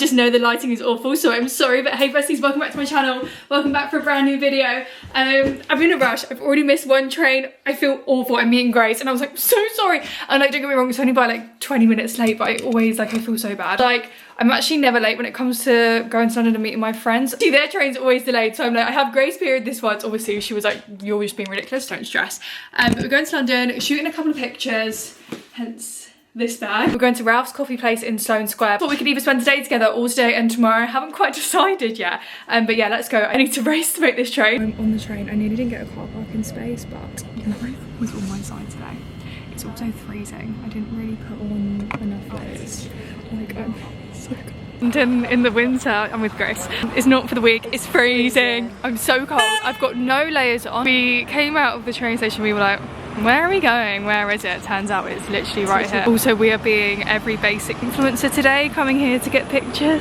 Just know the lighting is awful, so I'm sorry, but hey besties, welcome back to my channel. Welcome back for a brand new video. I'm in a rush. I've already missed one train. I feel awful. I'm meeting Grace and I was like, so sorry. And like, don't get me wrong, it's only by like 20 minutes late, but I always like, I feel so bad. Like, I'm actually never late when it comes to going to London and meeting my friends. See, their train's always delayed, so I'm like, I have grace period this once. Obviously, she was like, you're just being ridiculous, don't stress. But we're going to London, shooting a couple of pictures, hence this bag. We're going to Ralph's coffee place in Sloane Square. Thought we could either spend today together or today and tomorrow. I haven't quite decided yet. But yeah, let's go. I need to race to make this train. I'm on the train. I nearly didn't get a car parking space, but life was on my side today. It's also freezing. I didn't really put on enough layers. Like, I'm so cold. London in the winter, I'm with Grace. It's not for the weak, it's freezing. I'm so cold. I've got no layers on. We came out of the train station, we were like, where are we going? Where is it? Turns out it's literally right here. Also, we are being every basic influencer today, coming here to get pictures.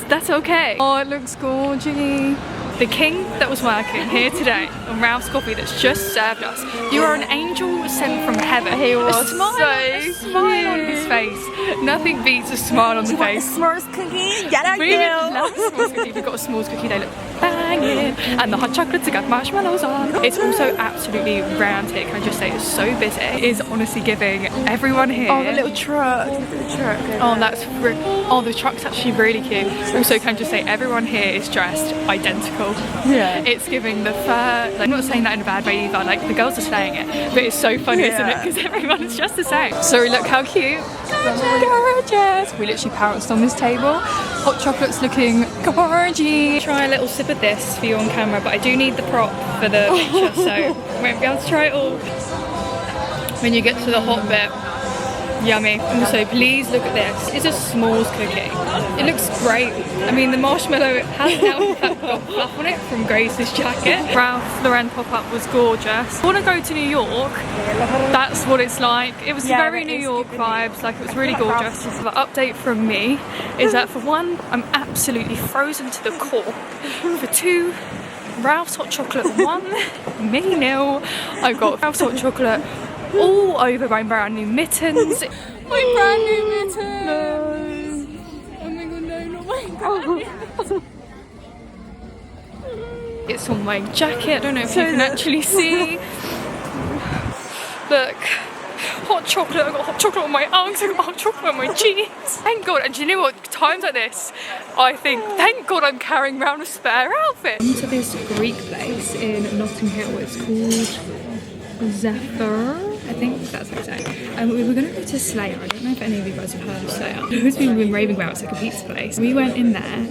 That's okay. Oh, it looks gorgeous. The king that was working here today on Ralph's Coffee that's just served us. You are an angel sent from heaven. He was a smile on his face. Nothing beats a smile on the face. S'mores cookie? Yeah, I do. Love s'mores cookie. We've got a s'mores cookie. They look banging. And the hot chocolates have got marshmallows on. It's also absolutely round here. Can I just say it's so busy. It is honestly giving everyone here. Oh, the little truck. Oh, that's oh, the truck's actually really cute. Also, can I just say everyone here is dressed identical. Yeah, it's giving the fur. Like, I'm not saying that in a bad way either. Like, the girls are slaying it, but it's so funny, isn't it? Because everyone is just the same. Sorry, look how cute. Gorgeous. We literally pounced on this table. Hot chocolate's looking gorgeous. Try a little sip of this for you on camera, but I do need the prop for the picture, so won't be able to try it all. When you get to the hot bit. Yummy. Also, please look at this. It's a s'mores cookie. It looks great. I mean, the marshmallow has now in fact got fluff on it from Grace's jacket. Ralph Lauren pop-up was gorgeous. I want to go to New York. That's what it's like. It was very New York vibes. Like, it was really gorgeous. The update from me is that for one, I'm absolutely frozen to the core. For two, Ralph's hot chocolate. One, me nil. I've got Ralph's hot chocolate all over my brand new mittens. My brand new mittens! No. Oh my god, no, not my brand new. It's on my jacket, I don't know if you can actually see. Look, hot chocolate, I've got hot chocolate on my arms, I've got hot chocolate on my jeans. Thank god, and do you know what, times like this, I think, thank god I'm carrying around a spare outfit. I'm to this Greek place in Nottingham, it's called Zephyr. I think that's how I say it. We were going to go to Slayer. I don't know if any of you guys have heard of Slayer. Those people have been raving about it's like a pizza place. We went in there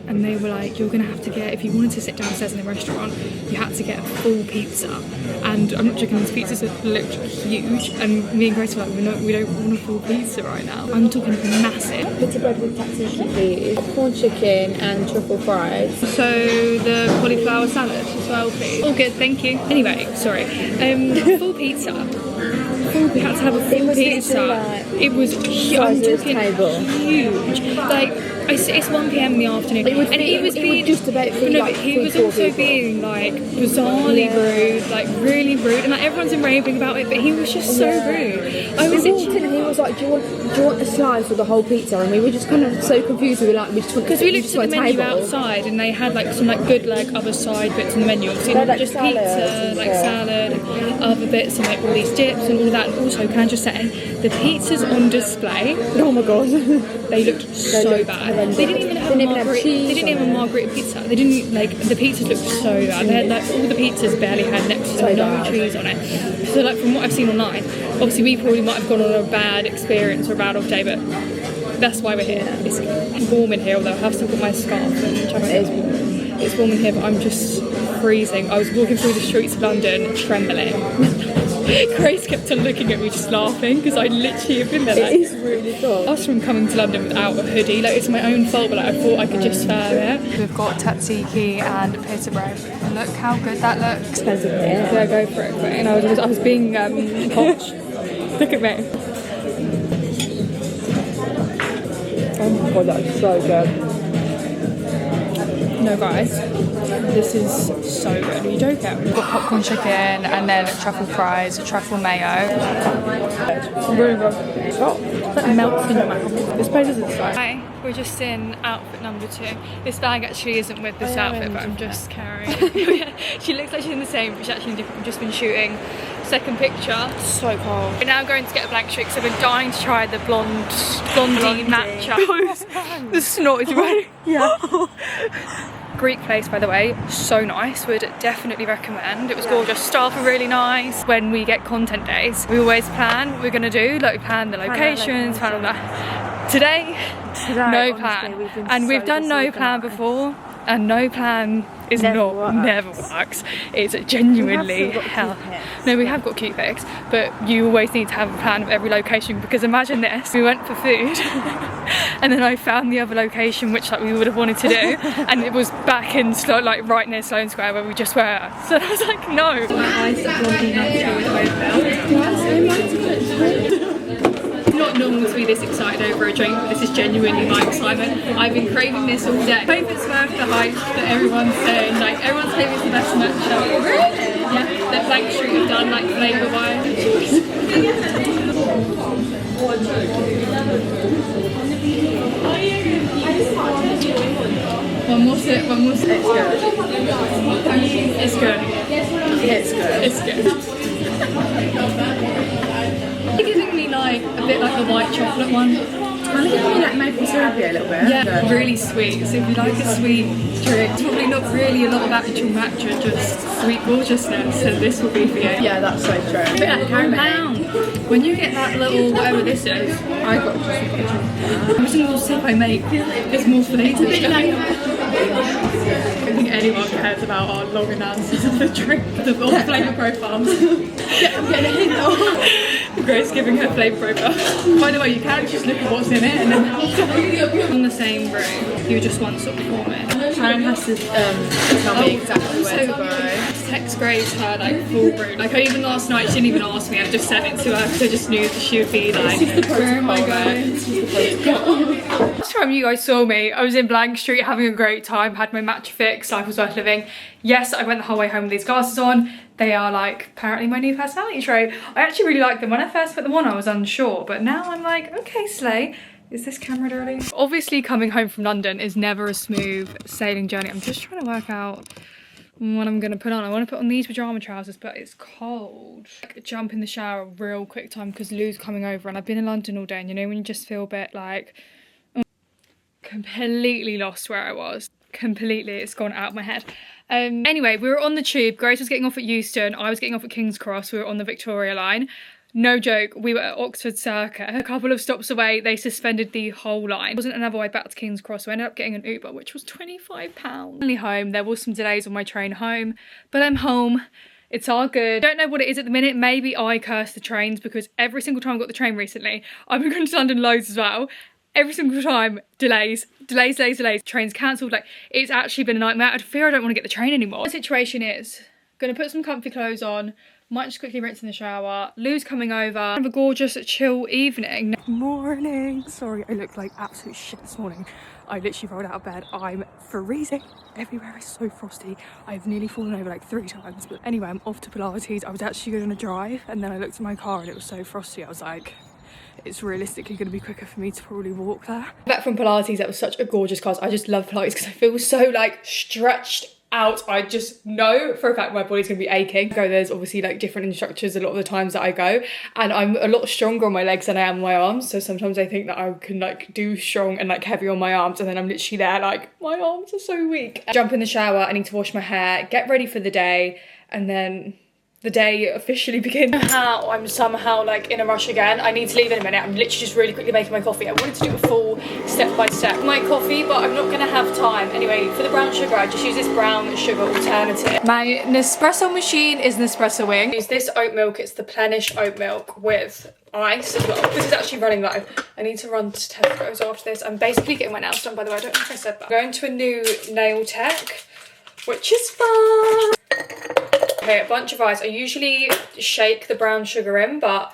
and they were like, you're going to have to get, if you wanted to sit downstairs in the restaurant, you had to get a full pizza. And I'm not joking, these pizzas looked huge. And me and Grace were like, we don't want a full pizza right now. I'm talking massive. Pizza bread with tzatziki, please. Corn chicken and truffle fries. So the cauliflower salad as well, please. All good, thank you. Anyway, sorry. Full pizza. We had to have a full pizza. It was huge. I'm talking huge. Like, it's 1 PM in the afternoon. He was also being like bizarrely rude, like really rude, and like everyone's been raving about it, but he was just so rude. I was literally, and he was like, do you want a slice of the whole pizza? And we were just kind of so confused. We were like, we just want, because we looked at the menu outside, and they had like some like good like other side bits in the menu. Obviously, not just salad, pizza, like salad, other bits, and like all these dips and all that. And also, can I just say, the pizzas on display. Oh my god, they looked so bad. They didn't even have a margherita. They didn't have a margherita pizza. They didn't like the pizzas looked so bad. They had like all the pizzas barely had next to no cheese on it. So like from what I've seen online, obviously we probably might have gone on a bad experience or a bad off day, but that's why we're here. It's warm in here, although I have still got my scarf and it's warm in here, but I'm just freezing. I was walking through the streets of London trembling. Grace kept on looking at me just laughing because I literally have been there like, it is really cool. Us from coming to London without a hoodie, like it's my own fault, but like, I thought I could just wear it. We've got tzatziki and pita bread. Look how good that looks. Expensive, yeah. Yeah, go for it. And I was being posh. Look at me. Oh my god, that is so good. No guys, this is so good. Are you joking? We've got popcorn chicken and then truffle fries, truffle mayo. Really good. It's hot. It's like melts in your mouth. This place is exciting. Hi, we're just in outfit number 2. This bag actually isn't with this outfit, but I'm just carrying. She looks like she's in the same, but she's actually different. We've just been shooting second picture. So cold. We're now going to get a blank streak, so we're dying to try the blondie matcha. The snot is running. Yeah. Greek place, by the way, so nice, would definitely recommend. It was gorgeous, staff are really nice. When we get content days, we always plan what we're gonna do, like we plan the locations, plan all that. Today no plan, and we've done no plan before, and no plan is never works. It's genuinely hell. No, we have got cute pics, but you always need to have a plan of every location, because imagine this, we went for food and then I found the other location which like we would have wanted to do, and it was back in like right near Sloane Square where we just were, so I was like no. It's not normal to be this excited over a drink, but this is genuinely my excitement. I've been craving this all day. I hope it's worth the hype that everyone's saying, like everyone's saying it's the best matcha. Yeah, that Blank Street have done like flavour wise. One more sip. It's good. It's good. It's good. It's good. You're giving me like a bit like the white chocolate one. Kind of giving me like maple syrupy a little bit. Yeah, really sweet. So if you like a sweet drink, it's probably not really a lot of actual matcha, just sweet gorgeousness, so this will be for you. Yeah, that's so true. A bit like caramel. When you get that little whatever this is, I got just every single sip I make, there's more flavour. I don't think anyone cares about our long analysis of the drink, the flavour profiles. I'm getting a hint now. Grace giving her flavour profile. By the way, you can just look at what's in it and then on the same room, you just want sort of form it. Karen has to tell me exactly where to go. Text Grace her like full brew. Like even last night, she didn't even ask me. I just sent it to her because I just knew that she would be like, where am I going? Last time you guys saw me, I was in Blank Street having a great time, had my matcha fix, life was worth living. Yes, I went the whole way home with these glasses on. They are like apparently my new personality trait. I actually really like them. When I first put them on, I was unsure, but now I'm like, okay, slay. Is this camera dirty? Obviously coming home from London is never a smooth sailing journey. I'm just trying to work out what I'm gonna put on. I want to put on these pajama trousers, but it's cold. Like, jump in the shower real quick time because Lou's coming over, and I've been in London all day, and you know when you just feel a bit like completely lost where I was. Completely, it's gone out of my head. Anyway, we were on the tube. Grace was getting off at Euston, I was getting off at King's Cross. We were on the Victoria line. No joke, we were at Oxford Circus. A couple of stops away, they suspended the whole line. There wasn't another way back to King's Cross, so I ended up getting an Uber, which was £25. Only home, there was some delays on my train home, but I'm home. It's all good. Don't know what it is at the minute. Maybe I curse the trains, because every single time I got the train recently, I've been going to London loads as well. Every single time, delays. Trains cancelled. Like, it's actually been a nightmare. I fear I don't want to get the train anymore. The situation is, gonna put some comfy clothes on, might just quickly rinse in the shower. Lou's coming over. Have a gorgeous, chill evening. Morning. Sorry, I look like absolute shit this morning. I literally rolled out of bed. I'm freezing. Everywhere is so frosty. I've nearly fallen over like 3 times. But anyway, I'm off to Pilates. I was actually going to drive, and then I looked at my car and it was so frosty. I was like, it's realistically going to be quicker for me to probably walk there. Back from Pilates, that was such a gorgeous class. I just love Pilates because I feel so like stretched out. I just know for a fact my body's gonna be aching. There's obviously like different instructors a lot of the times that I go, and I'm a lot stronger on my legs than I am on my arms, so sometimes I think that I can like do strong and like heavy on my arms, and then I'm literally there like my arms are so weak. Jump in the shower, I need to wash my hair, get ready for the day, and then the day officially begins. How I'm somehow like in a rush again. I need to leave in a minute. I'm literally just really quickly making my coffee. I wanted to do a full step-by-step my coffee, but I'm not gonna have time. Anyway, for the brown sugar, I just use this brown sugar alternative. My Nespresso machine is Nespressoing. I use this oat milk. It's the Plenish oat milk with ice as well. This is actually running low. I need to run to Tesco's after this. I'm basically getting my nails done, by the way. I don't know if I said that. I'm going to a new nail tech, which is fun. Okay, a bunch of ice. I usually shake the brown sugar in, but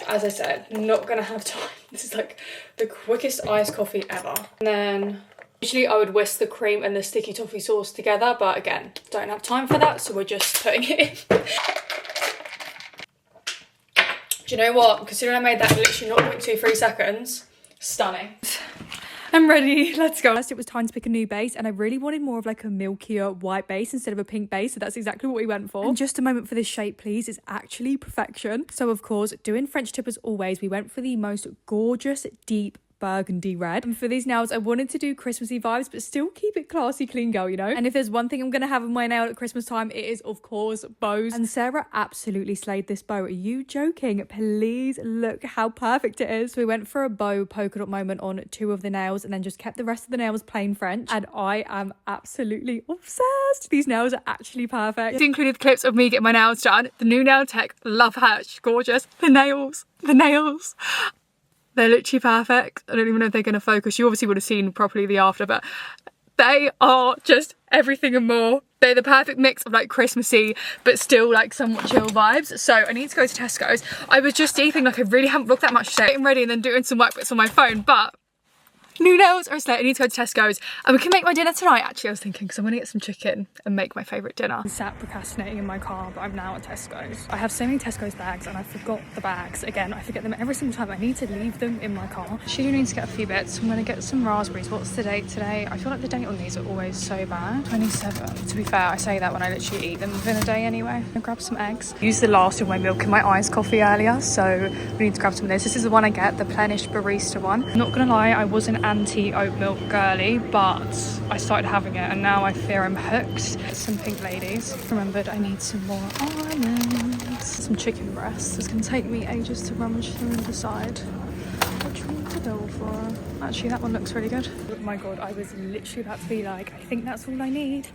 as I said, not gonna have time. This is like the quickest iced coffee ever. And then Usually I would whisk the cream and the sticky toffee sauce together, but again, don't have time for that, so we're just putting it in. Do you know what? Considering I made that in literally 0.23 seconds, stunning. I'm ready, let's go. First it was time to pick a new base, and I really wanted more of like a milkier white base instead of a pink base, so that's exactly what we went for. And just a moment for this shape please, it's actually perfection. So of course, doing French tip as always, we went for the most gorgeous deep burgundy red. And for these nails, I wanted to do Christmassy vibes, but still keep it classy, clean girl, you know? And if there's one thing I'm gonna have in my nail at Christmas time, it is of course bows. And Sarah absolutely slayed this bow. Are you joking? Please look how perfect it is. So we went for a bow polka dot moment on 2 of the nails, and then just kept the rest of the nails plain French. And I am absolutely obsessed. These nails are actually perfect. It included clips of me getting my nails done. The new nail tech, love her, she's gorgeous. The nails. They're literally perfect. I don't even know if they're going to focus. You obviously would have seen properly the after, but they are just everything and more. They're the perfect mix of like Christmassy, but still like somewhat chill vibes. So I need to go to Tesco's. I was just eating, like I really haven't vlogged that much today. Getting ready and then doing some work bits on my phone, but new nails are a slate. I need to go to Tesco's and we can make my dinner tonight. Actually, I was thinking, because I'm gonna get some chicken and make my favourite dinner. I sat procrastinating in my car, but I'm now at Tesco's. I have so many Tesco's bags and I forgot the bags. Again, I forget them every single time. I need to leave them in my car. She do need to get a few bits. I'm gonna get some raspberries. What's the date today? I feel like the date on these are always so bad. 27. To be fair, I say that when I literally eat them within a day anyway. I'm gonna grab some eggs. Used the last of my milk in my iced coffee earlier, so we need to grab some of this. This is the one I get, the Plenish Barista one. I'm not gonna lie, I wasn't anti oat milk girly, but I started having it and now I fear I'm hooked. Some pink ladies. Remembered I need some more almonds. Some chicken breasts. It's gonna take me ages to rummage through and decide which one to go for. Actually, that one looks really good. Oh my god, I was literally about to be like, I think that's all I need.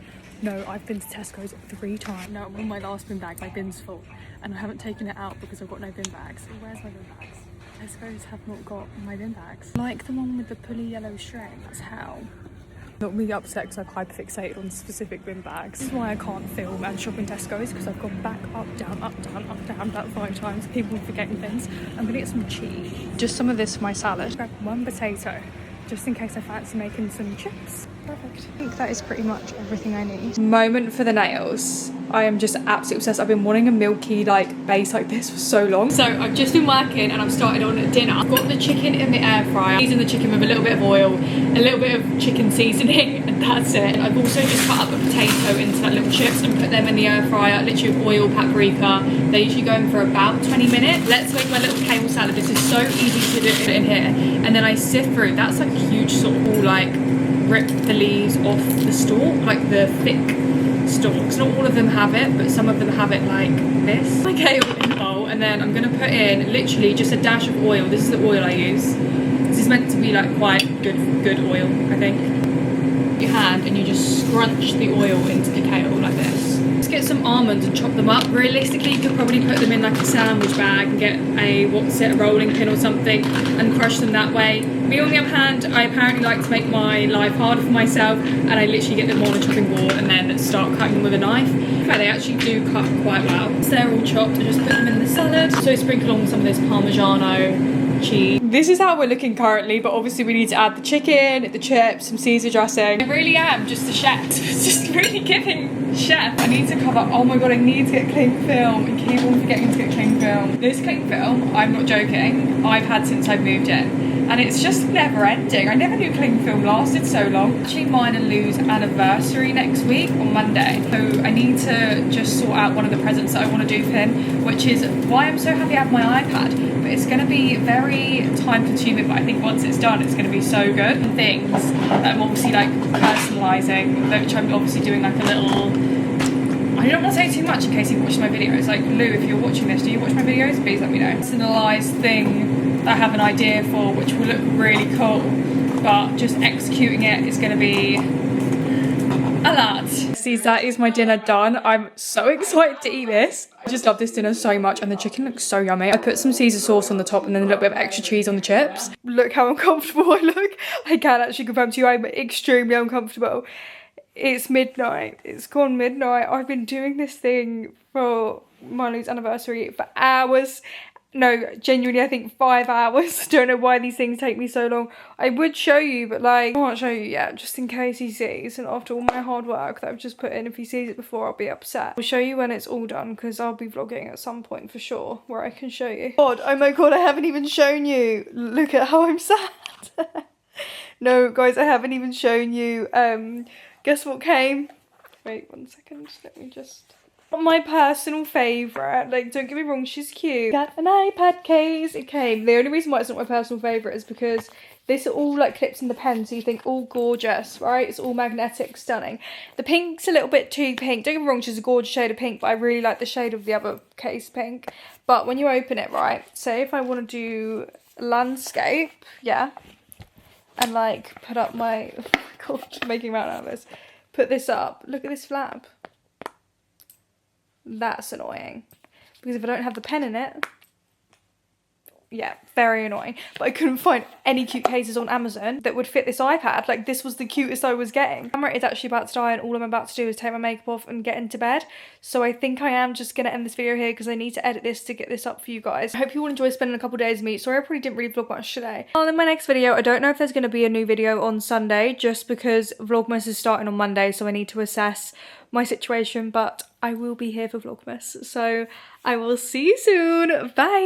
No, I've been to Tesco's 3 times. No, I'm on my last bin bag. My bin's full and I haven't taken it out because I've got no bin bags. Where's my bin bags? Tesco's have not got my bin bags. Like the one with the pulley yellow string, that's how. Not really upset because I've hyperfixated on specific bin bags. This is why I can't film and shop in Tesco's, because I've gone back, up, down, about 5 times. People forgetting things. I'm gonna get some cheese. Just some of this for my salad. Grab 1 potato, just in case I fancy making some chips. Perfect. I think that is pretty much everything I need. Moment for the nails. I am just absolutely obsessed. I've been wanting a milky like base like this for so long. So I've just been working and I've started on dinner. I've got the chicken in the air fryer. Season the chicken with a little bit of oil, a little bit of chicken seasoning, and that's it. I've also just cut up a potato into like little chips and put them in the air fryer. Literally with oil, paprika. They're usually going for about 20 minutes. Let's make my little kale salad. This is so easy to do in here. And then I sift through. That's like a huge sort of all like rip the leaves off the stalk, like the thick stalks. Not all of them have it, but some of them have it like this. My kale in a bowl, and then I'm gonna put in literally just a dash of oil. This is the oil I use. This is meant to be like quite good oil, I think. Your hand and you just scrunch the oil into the kale like this. Let's get some almonds and chop them up. Realistically, you could probably put them in like a sandwich bag and get a rolling pin or something and crush them that way. Me on the other hand, I apparently like to make my life harder for myself, and I literally get them on a chopping board and then start cutting them with a knife. In fact, they actually do cut quite well. So they're all chopped, I just put them in the salad. So sprinkle on some of this Parmigiano cheese. This is how we're looking currently, but obviously we need to add the chicken, the chips, some Caesar dressing. I really am just a chef. It's just really giving chef. I need to cover, oh my god, I need to get cling film. I keep on forgetting to get cling film. This cling film, I'm not joking, I've had since I've moved in. And it's just never ending. I never knew cling film lasted so long. Actually, mine and Lou's anniversary next week on Monday. So I need to just sort out one of the presents that I want to do for him, which is why I'm so happy I have my iPad. But it's going to be very time consuming, but I think once it's done, it's going to be so good. And things that I'm obviously like personalising, which I'm obviously doing like a little, I don't want to say too much in case he watches my videos. Like, Lou, if you're watching this, do you watch my videos? Please let me know. Personalised thing that I have an idea for, which will look really cool, but just executing it is going to be a lot. See, that is my dinner done. I'm so excited to eat this. I just love this dinner so much, and the chicken looks so yummy. I put some Caesar sauce on the top and then a little bit of extra cheese on the chips. Look how uncomfortable I look. I can actually confirm to you I'm extremely uncomfortable. It's midnight. It's gone midnight. I've been doing this thing for Marley's anniversary for hours no, genuinely I think 5 hours. Don't know why these things take me so long. I would show you, but like I can't show you yet just in case he sees, and after all my hard work that I've just put in, if he sees it before I'll be upset. I'll show you when it's all done because I'll be vlogging at some point for sure where I can show you. God, oh my god, I haven't even shown you. Look at how I'm sad. No guys, I haven't even shown you. Guess what came? Wait 1 second, let me just... My personal favourite, like don't get me wrong, she's cute. Got an iPad case, it came. The only reason why it's not my personal favourite is because this all like clips in the pen, so you think all gorgeous, right? It's all magnetic, stunning. The pink's a little bit too pink. Don't get me wrong, she's a gorgeous shade of pink, but I really like the shade of the other case pink. But when you open it, right, say if I want to do landscape, yeah, and like put up my, oh my god, making round out of this. Put this up, look at this flap. That's annoying because if I don't have the pen in it, yeah, very annoying. But I couldn't find any cute cases on Amazon that would fit this iPad. Like this was the cutest I was getting. The camera is actually about to die and all I'm about to do is take my makeup off and get into bed. So I think I am just going to end this video here because I need to edit this to get this up for you guys. I hope you all enjoy spending a couple days with me. Sorry I probably didn't really vlog much today. Well, in my next video, I don't know if there's going to be a new video on Sunday just because Vlogmas is starting on Monday, so I need to assess my situation, but I will be here for Vlogmas. So I will see you soon. Bye.